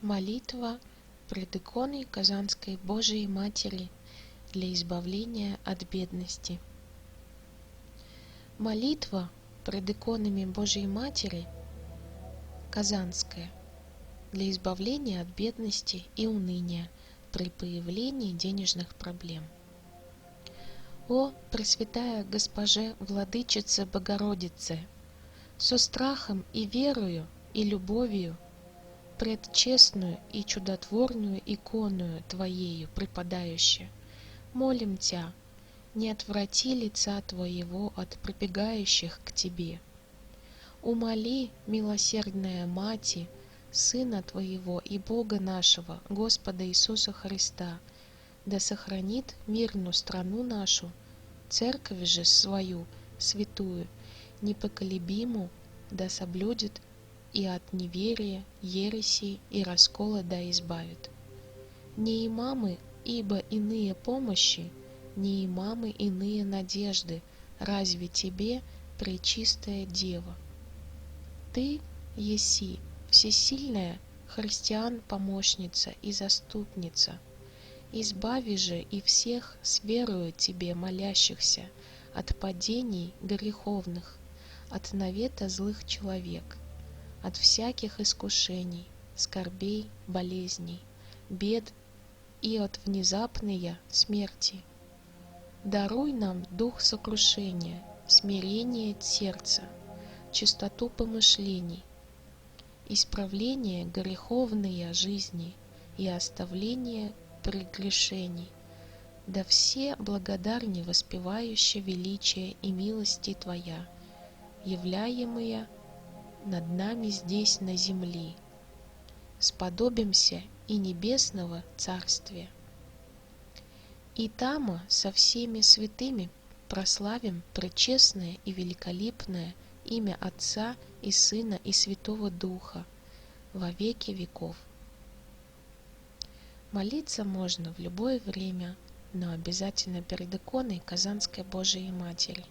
Молитва пред иконой Казанской Божией Матери для избавления от бедности. Молитва пред иконами Божией Матери Казанская для избавления от бедности и уныния при появлении денежных проблем. О, Пресвятая Госпоже Владычице Богородице, со страхом и верою и любовью пред честную и чудотворную иконою Твоею преподающую, молим Тя, не отврати лица Твоего от прибегающих к Тебе. Умоли, милосердная Мати, Сына Твоего и Бога нашего, Господа Иисуса Христа, да сохранит мирную страну нашу, Церковь же свою, святую, непоколебиму, да соблюдет и от неверия, ереси и раскола да избавит. Не имамы, ибо иные помощи, не имамы иные надежды, разве Тебе, Пречистая Дева? Ты еси всесильная христиан-помощница и заступница. Избави же и всех с верою Тебе молящихся от падений греховных, от навета злых человек, от всяких искушений, скорбей, болезней, бед и от внезапной смерти. Даруй нам дух сокрушения, смирение сердца, чистоту помышлений, исправление греховной жизни и оставление прегрешений, да все благодарни воспевающие величие и милости Твоя, являемые над нами здесь на земли, сподобимся и небесного Царствия. И тамо со всеми святыми прославим пречестное и великолепное имя Отца и Сына и Святого Духа во веки веков. Молиться можно в любое время, но обязательно перед иконой Казанской Божией Матери.